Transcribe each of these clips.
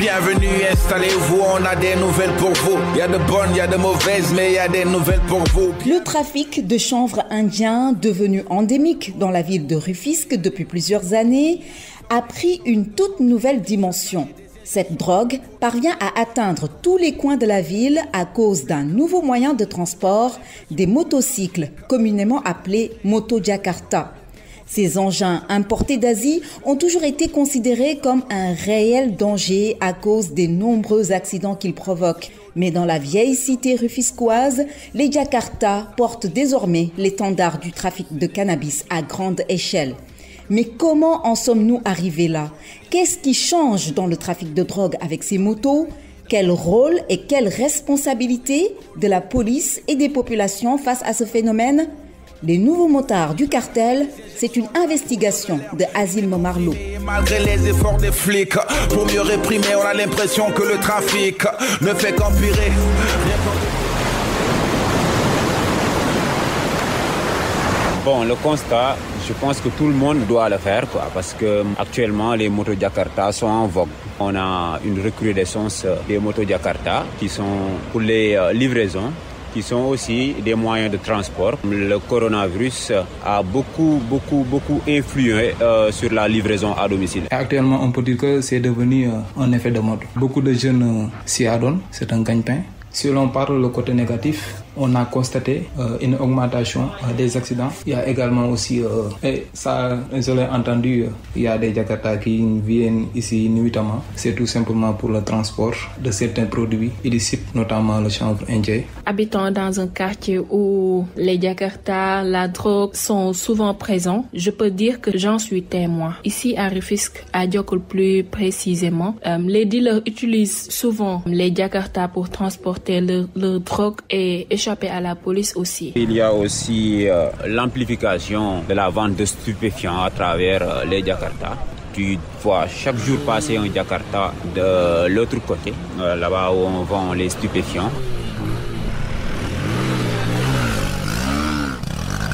Bienvenue, installez-vous, on a des nouvelles pour vous. Il y a de bonnes, il y a de mauvaises, mais il y a des nouvelles pour vous. Le trafic de chanvre indien, devenu endémique dans la ville de Rufisque depuis plusieurs années, a pris une toute nouvelle dimension. Cette drogue parvient à atteindre tous les coins de la ville à cause d'un nouveau moyen de transport, des motocycles, communément appelés moto-Jakarta. Ces engins importés d'Asie ont toujours été considérés comme un réel danger à cause des nombreux accidents qu'ils provoquent. Mais dans la vieille cité rufisquoise, les Jakarta portent désormais l'étendard du trafic de cannabis à grande échelle. Mais comment en sommes-nous arrivés là? Qu'est-ce qui change dans le trafic de drogue avec ces motos? Quel rôle et quelle responsabilité de la police et des populations face à ce phénomène? Les nouveaux motards du cartel, c'est une investigation de Asil Momarlo. Malgré les efforts des flics, pour mieux réprimer, on a l'impression que le trafic ne fait qu'empirer. Bon, le constat, je pense que tout le monde doit le faire, parce que actuellement les motos Jakarta sont en vogue. On a une recrudescence des motos Jakarta qui sont pour les livraisons, qui sont aussi des moyens de transport. Le coronavirus a beaucoup influé sur la livraison à domicile. Actuellement, on peut dire que c'est devenu un effet de mode. Beaucoup de jeunes s'y adonnent, c'est un gagne-pain. Si l'on parle du côté négatif, on a constaté une augmentation des accidents. Il y a également aussi, et ça, je l'ai entendu, il y a des Jakarta qui viennent ici nuitamment. C'est tout simplement pour le transport de certains produits illicites, notamment le chanvre indien. Habitant dans un quartier où les Jakarta, la drogue sont souvent présents, je peux dire que j'en suis témoin. Ici à Rufisque, à Djokul plus précisément, les dealers utilisent souvent les Jakarta pour transporter leur drogue et échapper à la police aussi. Il y a aussi l'amplification de la vente de stupéfiants à travers les Jakarta. Tu vois chaque jour passer un Jakarta de l'autre côté, là-bas où on vend les stupéfiants.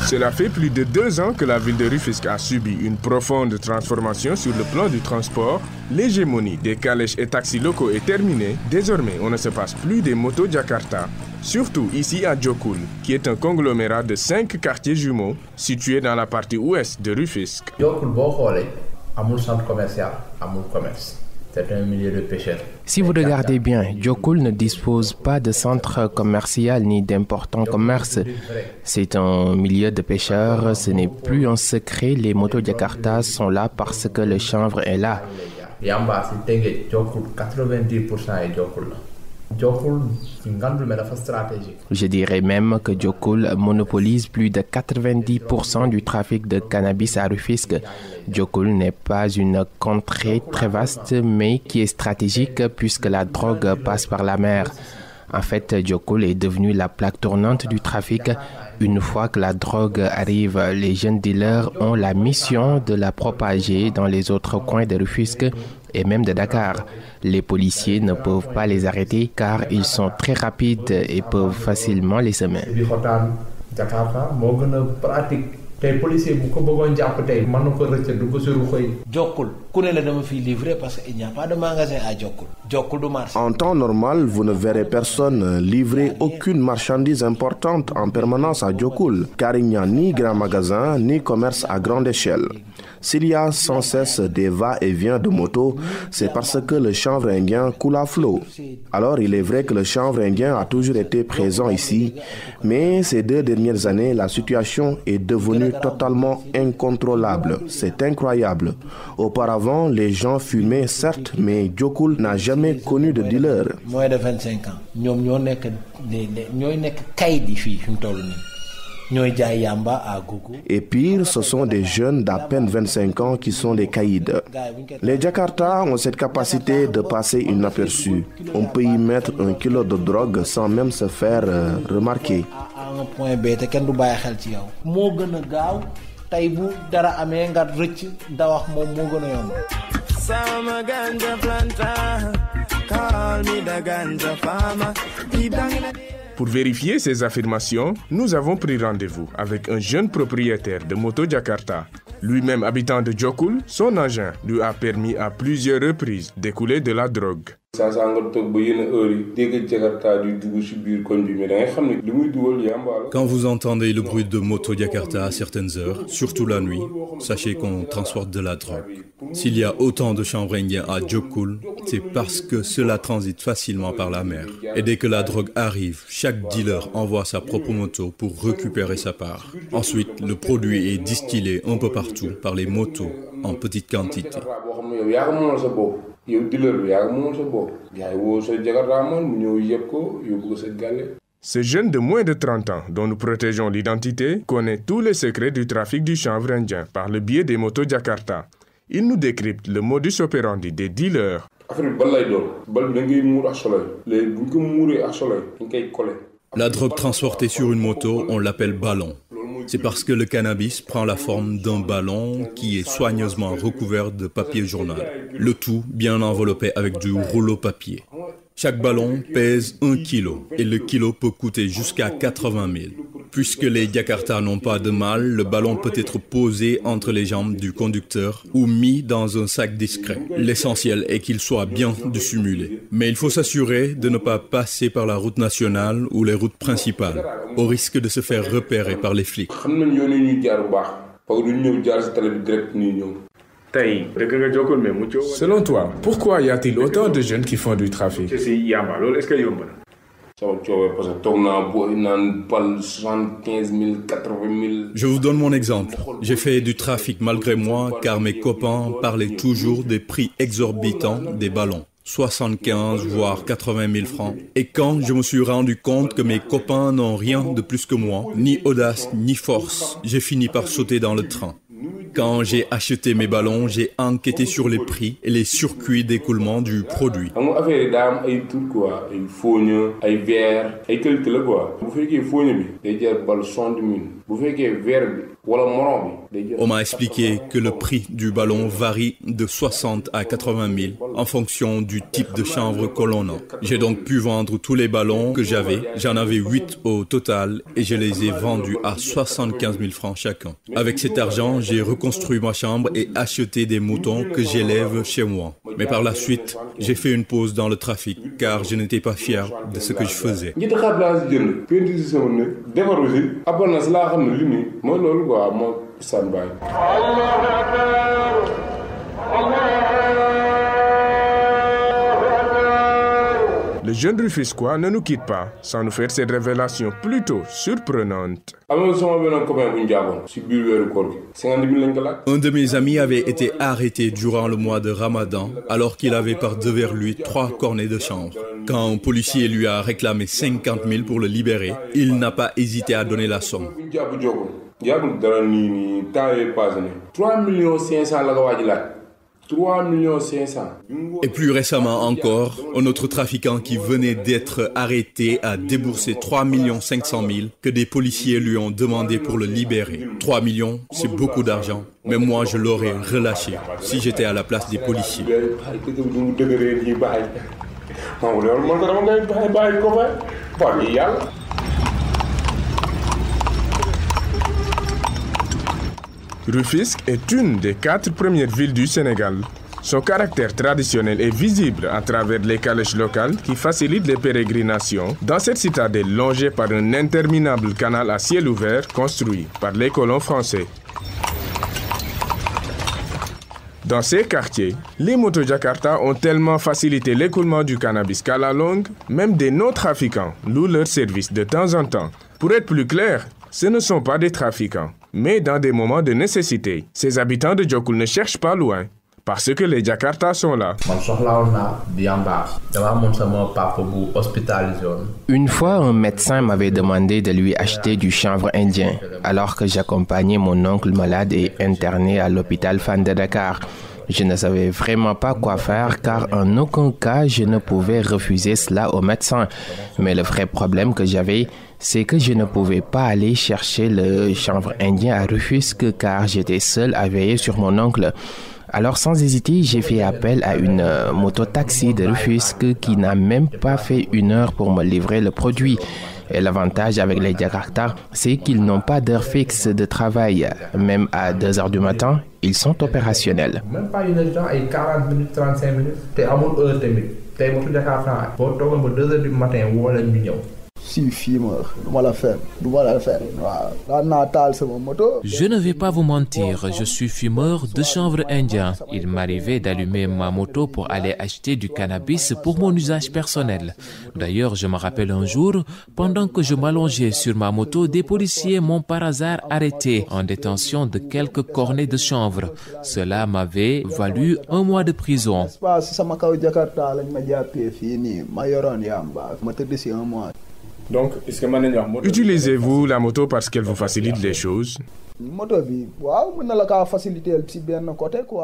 Cela fait plus de 2 ans que la ville de Rufisque a subi une profonde transformation sur le plan du transport. L'hégémonie des calèches et taxis locaux est terminée. Désormais, on ne se passe plus des motos Jakarta. Surtout ici à Djokul, qui est un conglomérat de 5 quartiers jumeaux situés dans la partie ouest de Rufisque. Djokul, amul centre commercial, amul commerce. C'est un milieu de pêcheurs. Si vous regardez bien, Djokul ne dispose pas de centre commercial ni d'importants commerces. C'est un milieu de pêcheurs, ce n'est plus un secret, les motos Jakarta sont là parce que le chanvre est là. Yamba, c'est Djokul, 90% est Djokul. Je dirais même que Djokul monopolise plus de 90% du trafic de cannabis à Rufisque. Djokul n'est pas une contrée très vaste, mais qui est stratégique puisque la drogue passe par la mer. En fait, Djokul est devenu la plaque tournante du trafic. Une fois que la drogue arrive, les jeunes dealers ont la mission de la propager dans les autres coins de Rufisque et même de Dakar. Les policiers ne peuvent pas les arrêter car ils sont très rapides et peuvent facilement les semer. Djokul, ku ne la dama fi livrer parce qu'il n'y a pas de magasin à Djokul. Djokul du marché. En temps normal, vous ne verrez personne livrer aucune marchandise importante en permanence à Djokul, car il n'y a ni grand magasin ni commerce à grande échelle. S'il y a sans cesse des va-et-vient de motos, c'est parce que le chanvre indien coule à flot. Alors il est vrai que le chanvre indien a toujours été présent ici, mais ces 2 dernières années, la situation est devenue totalement incontrôlable. C'est incroyable. Auparavant, les gens fumaient certes, mais Djokul n'a jamais connu de dealer. Moins de 25 ans. Ñoo nekk kayit yi fii fi mu toll nii. Et pire, ce sont des jeunes d'à peine 25 ans qui sont les caïds. Les Jakarta ont cette capacité de passer inaperçu. On peut y mettre 1 kilo de drogue sans même se faire remarquer. À un point B, te kenn du bàyyi xel ci yow. Moo gën a gaaw tey bu dara amee nga rëcc da wax moom moo gën a yomb. Sama ganja planta, call me the ganja farmer. Pour vérifier ces affirmations, nous avons pris rendez-vous avec un jeune propriétaire de moto Jakarta. Lui-même habitant de Diokoul, son engin lui a permis à plusieurs reprises d'écouler de la drogue. Quand vous entendez le bruit de moto Jakarta à certaines heures, surtout la nuit, sachez qu'on transporte de la drogue. S'il y a autant de chanvres indiens à Diokoul, c'est parce que cela transite facilement par la mer. Et dès que la drogue arrive, chaque dealer envoie sa propre moto pour récupérer sa part. Ensuite, le produit est distillé un peu partout par les motos en petite quantité. Ce jeune de moins de 30 ans, dont nous protégeons l'identité, connaît tous les secrets du trafic du chanvre indien par le biais des motos Jakarta. Il nous décrypte le modus operandi des dealers. La drogue transportée sur une moto, on l'appelle ballon. C'est parce que le cannabis prend la forme d'un ballon qui est soigneusement recouvert de papier journal. Le tout bien enveloppé avec du rouleau papier. Chaque ballon pèse 1 kg et le kilo peut coûter jusqu'à 80 000. Puisque les Jakarta n'ont pas de malle, le ballon peut être posé entre les jambes du conducteur ou mis dans un sac discret. L'essentiel est qu'il soit bien dissimulé. Mais il faut s'assurer de ne pas passer par la route nationale ou les routes principales, au risque de se faire repérer par les flics. Selon toi, pourquoi y a-t-il autant de jeunes qui font du trafic? Je vous donne mon exemple. J'ai fait du trafic malgré moi car mes copains parlaient toujours des prix exorbitants des ballons. 75 voire 80 000 francs. Et quand je me suis rendu compte que mes copains n'ont rien de plus que moi, ni audace ni force, j'ai fini par sauter dans le train. Quand j'ai acheté mes ballons, j'ai enquêté sur les prix et les circuits d'écoulement du produit. On m'a expliqué que le prix du ballon varie de 60 à 80 000 en fonction du type de chanvre que l'on a. J'ai donc pu vendre tous les ballons que j'avais. J'en avais 8 au total et je les ai vendus à 75 000 francs chacun. Avec cet argent, j'ai reconstruit ma chambre et acheté des moutons que j'élève chez moi. Mais par la suite, j'ai fait une pause dans le trafic car je n'étais pas fier de ce que je faisais. Le jeune Rufisquois ne nous quitte pas sans nous faire cette révélation plutôt surprenante. Un de mes amis avait été arrêté durant le mois de Ramadan alors qu'il avait par devers lui 3 cornets de chanvre. Quand un policier lui a réclamé 50 000 pour le libérer, il n'a pas hésité à donner la somme. 3 500 000. Et plus récemment encore, un autre trafiquant qui venait d'être arrêté a déboursé 3 500 000 que des policiers lui ont demandé pour le libérer. 3 millions, c'est beaucoup d'argent, mais moi je l'aurais relâché si j'étais à la place des policiers. Rufisque est une des 4 premières villes du Sénégal. Son caractère traditionnel est visible à travers les calèches locales qui facilitent les pérégrinations dans cette citadelle longée par un interminable canal à ciel ouvert construit par les colons français. Dans ces quartiers, les motos Jakarta ont tellement facilité l'écoulement du cannabis qu'à la longue, même des non-trafiquants louent leurs services de temps en temps. Pour être plus clair, ce ne sont pas des trafiquants, mais dans des moments de nécessité. Ces habitants de Diokoul ne cherchent pas loin, parce que les Jakarta sont là. Une fois, un médecin m'avait demandé de lui acheter du chanvre indien, alors que j'accompagnais mon oncle malade et interné à l'hôpital Fann de Dakar. Je ne savais vraiment pas quoi faire car en aucun cas je ne pouvais refuser cela au médecin. Mais le vrai problème que j'avais, c'est que je ne pouvais pas aller chercher le chanvre indien à Rufisque car j'étais seul à veiller sur mon oncle. Alors sans hésiter, j'ai fait appel à une moto-taxi de Rufisque qui n'a même pas fait 1 heure pour me livrer le produit. Et l'avantage avec les Jakarta, c'est qu'ils n'ont pas d'heure fixe de travail. Même à 2h du matin, ils sont opérationnels. Même pas une heure de temps, 40 minutes, 35 minutes. Tu as une heure de minutes. Tu as une Jakarta. Tu as 2h du matin, ou alors une heure. Je ne vais pas vous mentir, je suis fumeur de chanvre indien. Il m'arrivait d'allumer ma moto pour aller acheter du cannabis pour mon usage personnel. D'ailleurs, je me rappelle un jour, pendant que je m'allongeais sur ma moto, des policiers m'ont par hasard arrêté en détention de quelques cornets de chanvre. Cela m'avait valu 1 mois de prison. Donc, utilisez-vous la moto parce qu'elle vous facilite les choses?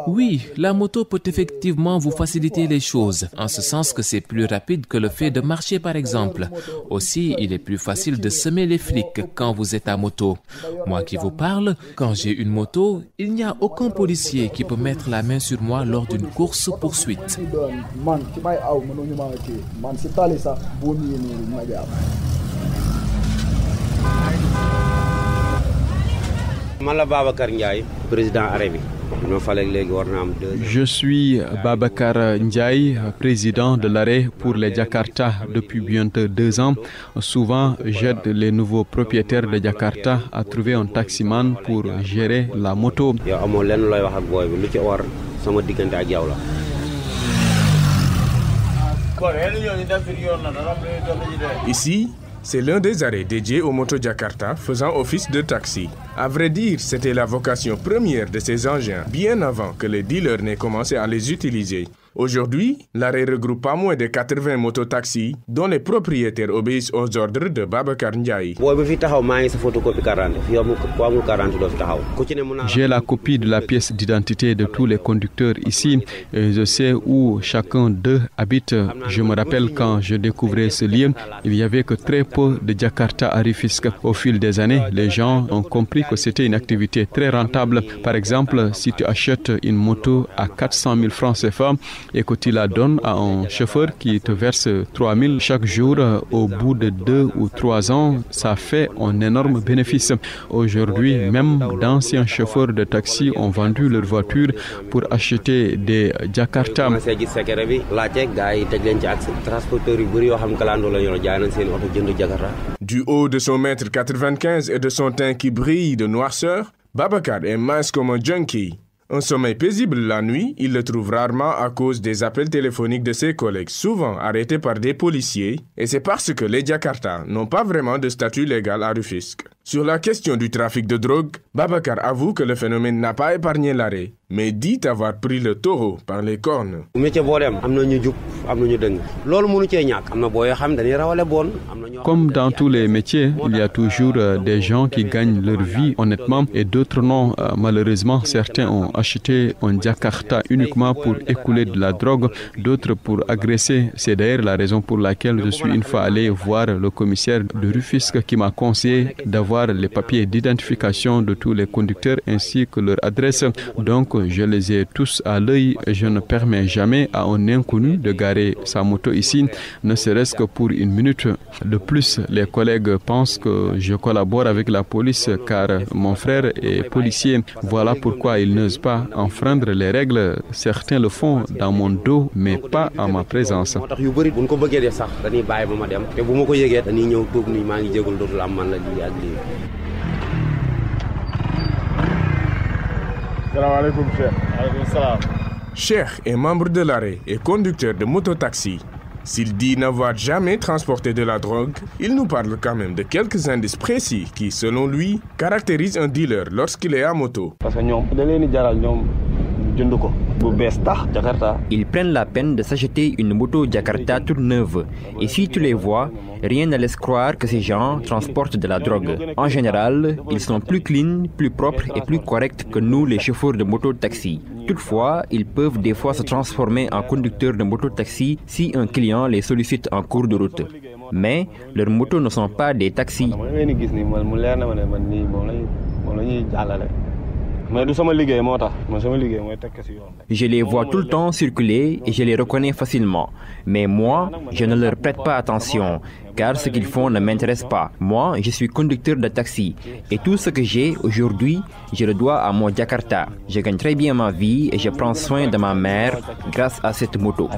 Oui, la moto peut effectivement vous faciliter les choses, en ce sens que c'est plus rapide que le fait de marcher par exemple. Aussi, il est plus facile de semer les flics quand vous êtes à moto. Moi qui vous parle, quand j'ai une moto, il n'y a aucun policier qui peut mettre la main sur moi lors d'une course-poursuite. Je suis Babacar Ndiaye, président de l'arrêt pour les Jakarta depuis bientôt 2 ans. Souvent, j'aide les nouveaux propriétaires de Jakarta à trouver un taximan pour gérer la moto. Ici, c'est l'un des arrêts dédiés aux motos Jakarta faisant office de taxi. À vrai dire, c'était la vocation première de ces engins, bien avant que les dealers n'aient commencé à les utiliser. Aujourd'hui, l'arrêt regroupe pas moins de 80 mototaxis dont les propriétaires obéissent aux ordres de Babacar Ndiaye. J'ai la copie de la pièce d'identité de tous les conducteurs ici et je sais où chacun d'eux habite. Je me rappelle quand je découvrais ce lieu, il n'y avait que très peu de Jakarta à Rufisque. Au fil des années, les gens ont compris que c'était une activité très rentable. Par exemple, si tu achètes une moto à 400 000 francs CFA, et que tu la donnes à un chauffeur qui te verse 3 000 chaque jour, au bout de 2 ou 3 ans, ça fait un énorme bénéfice. Aujourd'hui, même d'anciens chauffeurs de taxi ont vendu leur voiture pour acheter des Jakarta. Du haut de son mètre 95 et de son teint qui brille de noirceur, Babacar est mince comme un junkie. Un sommeil paisible la nuit, il le trouve rarement à cause des appels téléphoniques de ses collègues, souvent arrêtés par des policiers, et c'est parce que les Jakarta n'ont pas vraiment de statut légal à Rufisque. Sur la question du trafic de drogue, Babacar avoue que le phénomène n'a pas épargné l'arrêt, mais dit avoir pris le taureau par les cornes. Comme dans tous les métiers, il y a toujours des gens qui gagnent leur vie honnêtement et d'autres non. Malheureusement, certains ont acheté un Jakarta uniquement pour écouler de la drogue, d'autres pour agresser. C'est d'ailleurs la raison pour laquelle je suis une fois allé voir le commissaire de Rufisque qui m'a conseillé d'avoir les papiers d'identification de tous les conducteurs ainsi que leur adresse. Donc, je les ai tous à l'œil et je ne permets jamais à un inconnu de garer sa moto ici, ne serait-ce que pour 1 minute. De plus, les collègues pensent que je collabore avec la police car mon frère est policier. Voilà pourquoi ils n'osent pas enfreindre les règles. Certains le font dans mon dos, mais pas en ma présence. Cheikh est membre de l'arrêt et conducteur de mototaxi. S'il dit n'avoir jamais transporté de la drogue, il nous parle quand même de quelques indices précis qui, selon lui, caractérisent un dealer lorsqu'il est à moto. Ils prennent la peine de s'acheter une moto Jakarta toute neuve. Et si tu les vois, rien ne laisse croire que ces gens transportent de la drogue. En général, ils sont plus clean, plus propres et plus corrects que nous, les chauffeurs de moto-taxi. Toutefois, ils peuvent des fois se transformer en conducteurs de moto-taxi si un client les sollicite en cours de route. Mais leurs motos ne sont pas des taxis. Je les vois tout le temps circuler et je les reconnais facilement. Mais moi, je ne leur prête pas attention. car ce qu'ils font ne m'intéresse pas. Moi, je suis conducteur de taxi et tout ce que j'ai aujourd'hui, je le dois à mon Jakarta. Je gagne très bien ma vie et je prends soin de ma mère grâce à cette moto.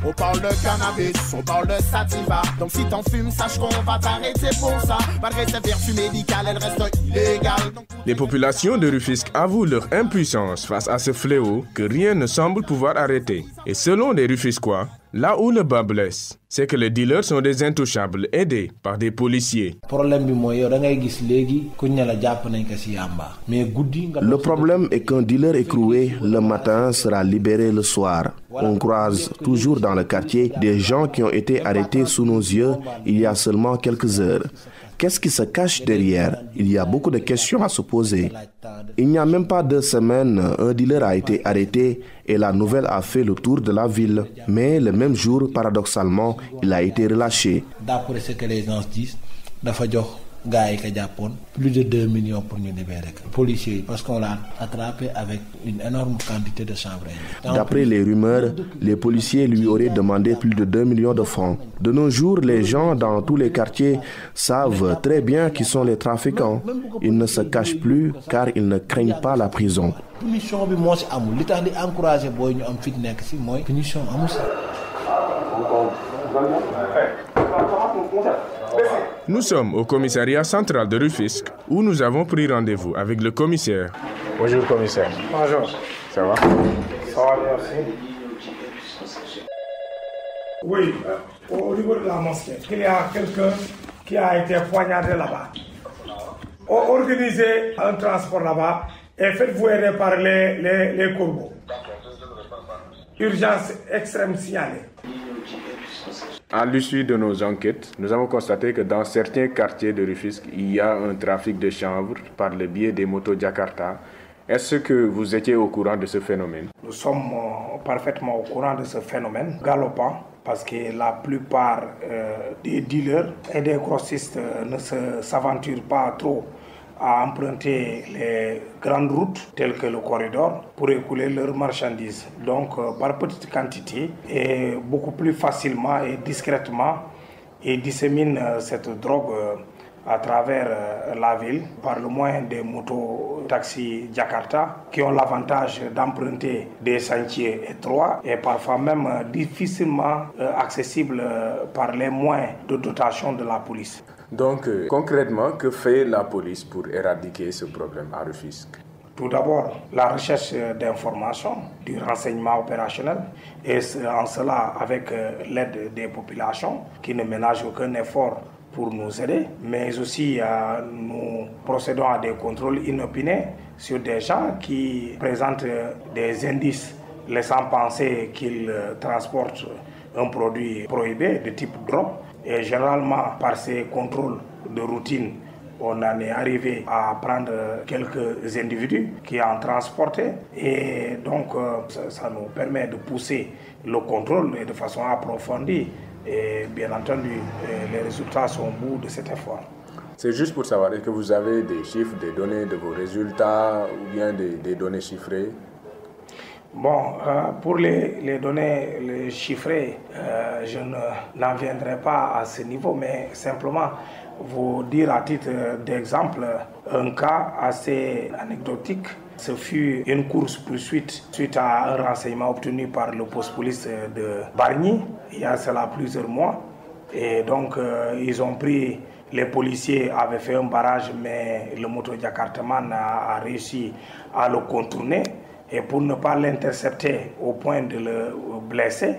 On parle de cannabis, on parle de sativa. Donc si t'en fumes, sache qu'on va t'arrêter pour ça. Malgré ses vertus médicales, elle reste illégale. Les populations de Rufisque avouent leur impuissance face à ce fléau que rien ne semble pouvoir arrêter. Et selon les Rufisquois, là où le bas blesse, c'est que les dealers sont des intouchables aidés par des policiers. Le problème est qu'un dealer écroué le matin sera libéré le soir. On croise toujours dans le quartier des gens qui ont été arrêtés sous nos yeux il y a seulement quelques heures. Qu'est-ce qui se cache derrière? Il y a beaucoup de questions à se poser. Il n'y a même pas 2 semaines, un dealer a été arrêté et la nouvelle a fait le tour de la ville. Mais le même jour, paradoxalement, il a été relâché. D'après ce que les gens disent, plus de 2 millions pour nous libérer. Policiers, parce qu'on l'a attrapé avec une énorme quantité de chanvre. D'après les rumeurs, les policiers lui auraient demandé plus de 2 millions de francs. De nos jours, les gens dans tous les quartiers savent très bien qui sont les trafiquants. Ils ne se cachent plus car ils ne craignent pas la prison. Nous sommes au commissariat central de Rufisque où nous avons pris rendez-vous avec le commissaire. Bonjour commissaire. Bonjour. Ça va? Ça va, merci. Oui, au niveau de la mosquée, il y a quelqu'un qui a été poignardé là-bas. Organisez un transport là-bas et faites-vous aider par les corbeaux. Urgence extrême signalée. À l'issue de nos enquêtes, nous avons constaté que dans certains quartiers de Rufisque, il y a un trafic de chanvre par le biais des motos Jakarta. Est-ce que vous étiez au courant de ce phénomène? Nous sommes parfaitement au courant de ce phénomène galopant parce que la plupart des dealers et des grossistes ne s'aventurent pas trop à emprunter les grandes routes telles que le corridor pour écouler leurs marchandises. Donc par petite quantité et beaucoup plus facilement et discrètement, ils disséminent cette drogue à travers la ville par le moyen des motos taxis Jakarta qui ont l'avantage d'emprunter des sentiers étroits et parfois même difficilement accessibles par les moyens de dotation de la police. Donc, concrètement, que fait la police pour éradiquer ce problème à Rufisque? Tout d'abord, la recherche d'informations, du renseignement opérationnel, et en cela avec l'aide des populations qui ne ménagent aucun effort pour nous aider, mais aussi nous procédons à des contrôles inopinés sur des gens qui présentent des indices laissant penser qu'ils transportent un produit prohibé de type drogue. Et généralement, par ces contrôles de routine, on en est arrivé à prendre quelques individus qui en transportaient. Et donc, ça nous permet de pousser le contrôle de façon approfondie. Et bien entendu, les résultats sont au bout de cet effort. C'est juste pour savoir, est-ce que vous avez des chiffres, des données de vos résultats ou bien des données chiffrées? Bon, pour les données chiffrées, je n'en viendrai pas à ce niveau, mais simplement vous dire à titre d'exemple un cas assez anecdotique. Ce fut une course-poursuite suite à un renseignement obtenu par le poste police de Bargny, il y a cela plusieurs mois. Et donc, ils ont pris, les policiers avaient fait un barrage, mais le moto Jakartaman a réussi à le contourner. Et pour ne pas l'intercepter au point de le blesser,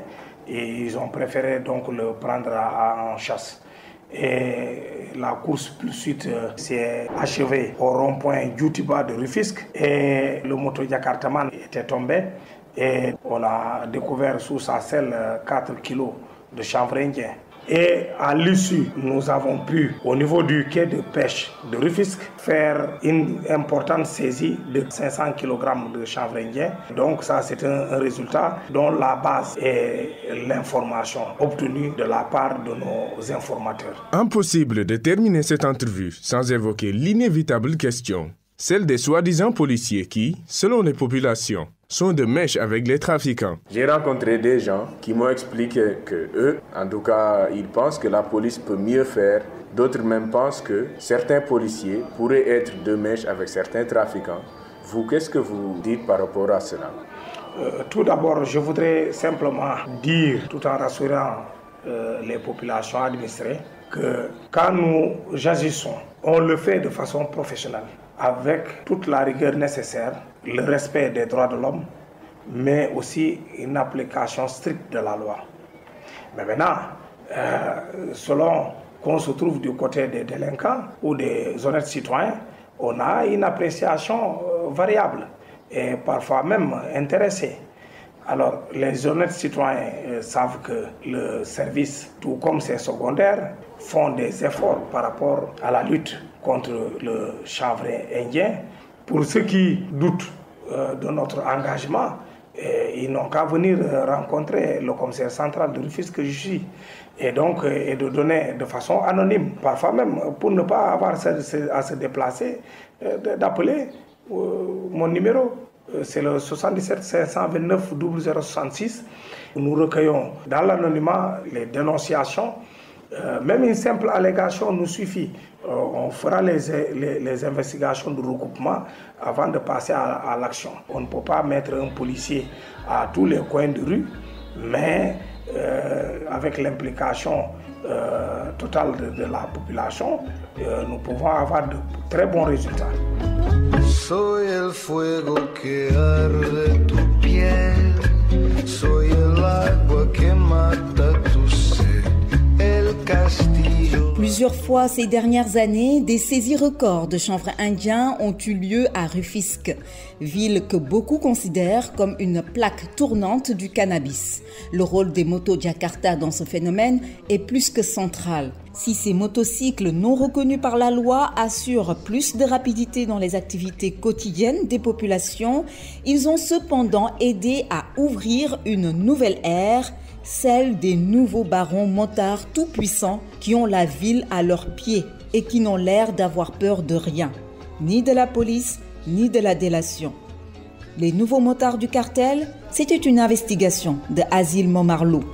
ils ont préféré donc le prendre en chasse. Et la course-poursuite s'est achevée au rond-point Djoutiba de Rufisque et le moto Jakartaman était tombé et on a découvert sous sa selle 4 kilos de chanvre indien. Et à l'issue, nous avons pu, au niveau du quai de pêche de Rufisque, faire une importante saisie de 500 kg de chanvre indien. Donc ça, c'est un résultat dont la base est l'information obtenue de la part de nos informateurs. Impossible de terminer cette entrevue sans évoquer l'inévitable question, celle des soi-disant policiers qui, selon les populations, sont de mèche avec les trafiquants. J'ai rencontré des gens qui m'ont expliqué que eux, en tout cas, ils pensent que la police peut mieux faire. D'autres même pensent que certains policiers pourraient être de mèche avec certains trafiquants. Vous, qu'est-ce que vous dites par rapport à cela? Tout d'abord, je voudrais simplement dire, tout en rassurant les populations administrées, que quand nous agissons, on le fait de façon professionnelle, avec toute la rigueur nécessaire, le respect des droits de l'homme, mais aussi une application stricte de la loi. Mais maintenant, selon qu'on se trouve du côté des délinquants ou des honnêtes citoyens, on a une appréciation variable et parfois même intéressée. Alors, les honnêtes citoyens savent que le service, tout comme ses secondaires, font des efforts par rapport à la lutte contre le chanvre indien. Pour ceux qui doutent de notre engagement, ils n'ont qu'à venir rencontrer le commissaire central de Rufisque que je suis et donc et de donner de façon anonyme, parfois même pour ne pas avoir à se déplacer, d'appeler mon numéro. C'est le 77 529 0066. Nous recueillons dans l'anonymat les dénonciations. Même une simple allégation nous suffit. On fera les investigations de recoupement avant de passer à l'action. On ne peut pas mettre un policier à tous les coins de rue, mais avec l'implication totale de la population, nous pouvons avoir de très bons résultats. Soy el fuego que arde tu piel, soy el agua que mata tu sed, el castillo. Plusieurs fois ces dernières années, des saisies records de chanvre indien ont eu lieu à Rufisque, ville que beaucoup considèrent comme une plaque tournante du cannabis. Le rôle des motos Jakarta dans ce phénomène est plus que central. Si ces motocycles non reconnus par la loi assurent plus de rapidité dans les activités quotidiennes des populations, ils ont cependant aidé à ouvrir une nouvelle ère, celle des nouveaux barons motards tout-puissants qui ont la ville à leurs pieds et qui n'ont l'air d'avoir peur de rien, ni de la police, ni de la délation. Les nouveaux motards du cartel, c'était une investigation de Asile Momarlou.